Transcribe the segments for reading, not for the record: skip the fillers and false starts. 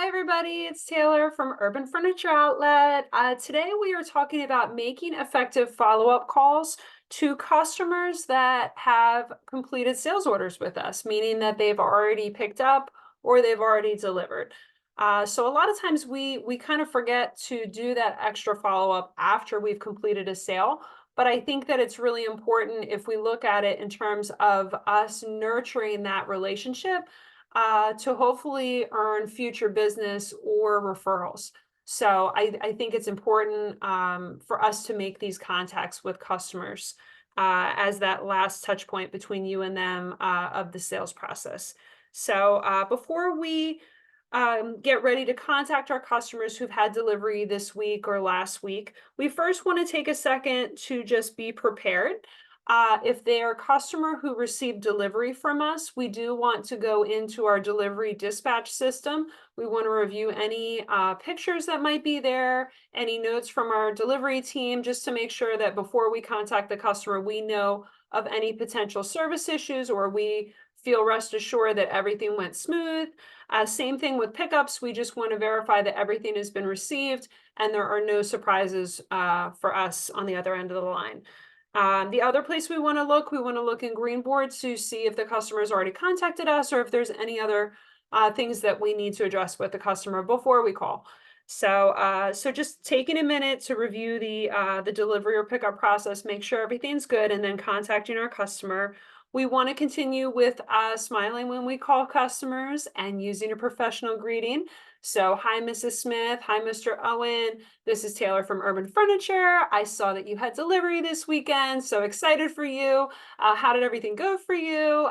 Hi, everybody. It's Taylor from Urban Furniture Outlet. Today, we are talking about making effective follow-up calls to customers that have completed sales orders with us, meaning that they've already picked up or they've already delivered. So a lot of times we kind of forget to do that extra follow-up after we've completed a sale. But I think that it's really important if we look at it in terms of us nurturing that relationship to hopefully earn future business or referrals. So I think it's important for us to make these contacts with customers as that last touch point between you and them of the sales process. So before we get ready to contact our customers who've had delivery this week or last week, we first want to take a second to just be prepared. If they are a customer who received delivery from us, we do want to go into our delivery dispatch system. We want to review any pictures that might be there, any notes from our delivery team, just to make sure that before we contact the customer, we know of any potential service issues or we feel rest assured that everything went smooth. Same thing with pickups. We just want to verify that everything has been received and there are no surprises for us on the other end of the line. The other place we want to look in green boards to see if the customer has already contacted us or if there's any other things that we need to address with the customer before we call. So just taking a minute to review the delivery or pickup process, make sure everything's good, and then contacting our customer. We want to continue with smiling when we call customers and using a professional greeting. So, hi, Mrs. Smith. Hi, Mr. Owen. This is Taylor from Urban Furniture. I saw that you had delivery this weekend. So excited for you. How did everything go for you?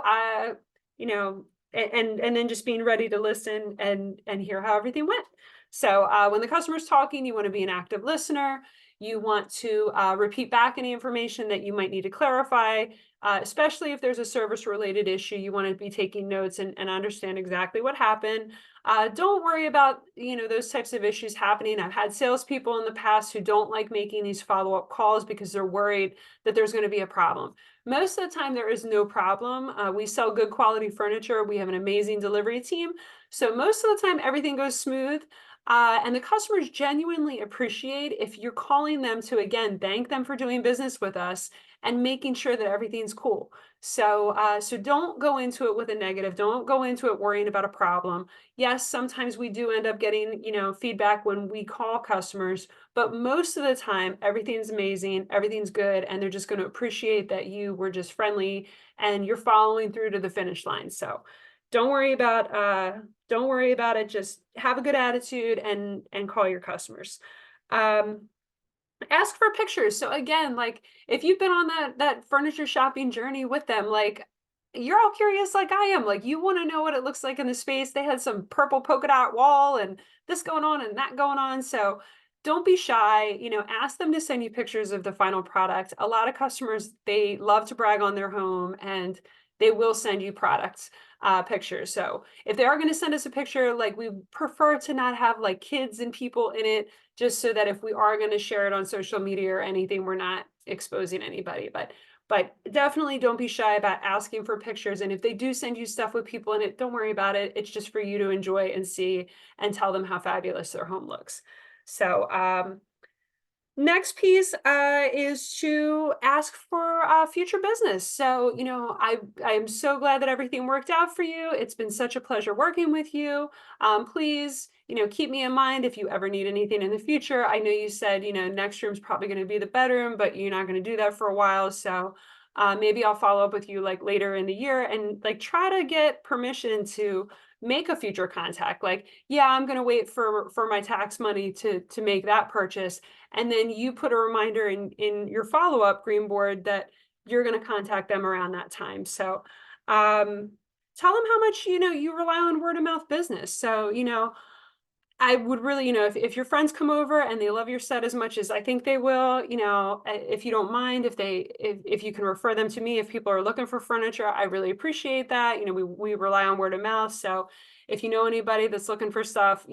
You know, and then just being ready to listen and hear how everything went. So when the customer's talking, you want to be an active listener. You want to repeat back any information that you might need to clarify, especially if there's a service-related issue. You want to be taking notes and understand exactly what happened. Don't worry about those types of issues happening. I've had salespeople in the past who don't like making these follow-up calls because they're worried that there's going to be a problem. Most of the time, there is no problem. We sell good quality furniture. We have an amazing delivery team. So most of the time, everything goes smooth. And the customers genuinely appreciate if you're calling them to, again, thank them for doing business with us and making sure that everything's cool. So don't go into it with a negative. Don't go into it worrying about a problem. Yes, sometimes we do end up getting, feedback when we call customers, but most of the time, everything's amazing, everything's good, and they're just going to appreciate that you were just friendly and you're following through to the finish line. So don't worry about it. Just have a good attitude and call your customers. Ask for pictures. So again, like if you've been on that furniture shopping journey with them, like you're all curious like I am. Like you want to know what it looks like in the space. They had some purple polka dot wall and this going on and that going on. So don't be shy, ask them to send you pictures of the final product. A lot of customers, they love to brag on their home and they will send you products pictures. So if they are going to send us a picture, like we prefer to not have like kids and people in it, just so that if we are going to share it on social media or anything, we're not exposing anybody. But definitely don't be shy about asking for pictures. And if they do send you stuff with people in it, don't worry about it. It's just for you to enjoy and see and tell them how fabulous their home looks. So next piece is to ask for future business. So, I'm so glad that everything worked out for you. It's been such a pleasure working with you. Please, keep me in mind if you ever need anything in the future. I know you said, next room's probably going to be the bedroom, but you're not going to do that for a while. So maybe I'll follow up with you like later in the year and like try to get permission to make a future contact. Like, yeah, I'm going to wait for my tax money to make that purchase. And then you put a reminder in your follow-up green board that you're going to contact them around that time. So tell them how much, you rely on word of mouth business. So, I would really, if your friends come over and they love your set as much as I think they will, if you don't mind, if you can refer them to me, if people are looking for furniture, I really appreciate that. We rely on word of mouth. So if you know anybody that's looking for stuff,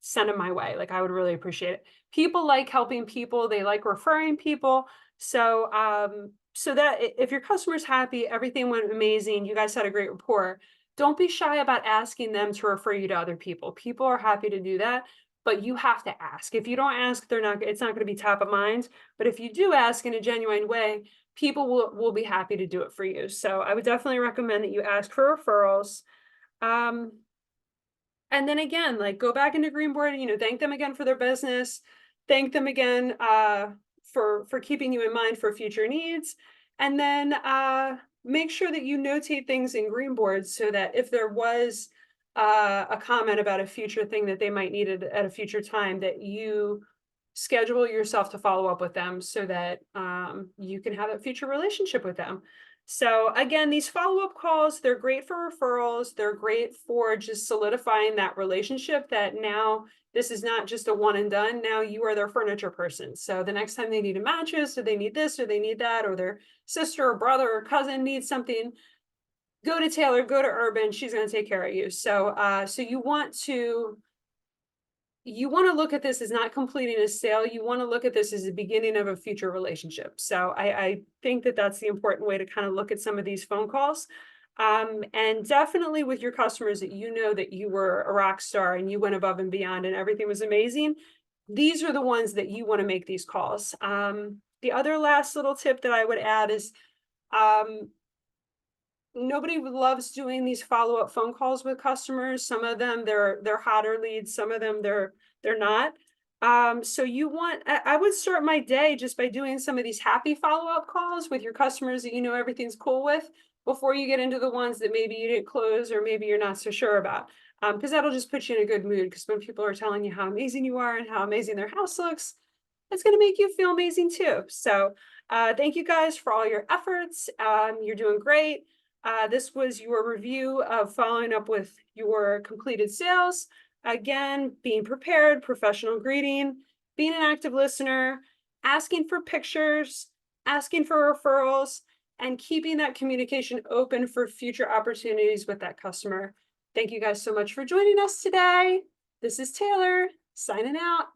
send them my way. Like I would really appreciate it. People like helping people. They like referring people. So that if your customer's happy, everything went amazing, you guys had a great rapport, don't be shy about asking them to refer you to other people. People are happy to do that, but you have to ask. If you don't ask, it's not going to be top of mind. But if you do ask in a genuine way, people will be happy to do it for you. So I would definitely recommend that you ask for referrals. Um, and then again, like go back into Greenboard, thank them again for their business. Thank them again for keeping you in mind for future needs. And then make sure that you notate things in Greenboard so that if there was a comment about a future thing that they might need at a future time, that you schedule yourself to follow up with them so that you can have a future relationship with them. So again, these follow-up calls, they're great for referrals. They're great for just solidifying that relationship that now this is not just a one and done. Now you are their furniture person. So the next time they need a mattress or they need this or they need that, or their sister or brother or cousin needs something, go to Taylor, go to Urban. She's going to take care of you. So you want to look at this as not completing a sale. You want to look at this as the beginning of a future relationship. So I think that that's the important way to kind of look at some of these phone calls. And definitely with your customers that you know that you were a rock star and you went above and beyond and everything was amazing. These are the ones that you want to make these calls. The other last little tip that I would add is um, nobody loves doing these follow-up phone calls with customers. Some of them they're hotter leads, some of them they're not. So I would start my day just by doing some of these happy follow-up calls with your customers that you know everything's cool with before you get into the ones that maybe you didn't close or maybe you're not so sure about. Because that'll just put you in a good mood because when people are telling you how amazing you are and how amazing their house looks, it's going to make you feel amazing too. So thank you guys for all your efforts. You're doing great. This was your review of following up with your completed sales. Again, being prepared, professional greeting, being an active listener, asking for pictures, asking for referrals, and keeping that communication open for future opportunities with that customer. Thank you guys so much for joining us today. This is Taylor signing out.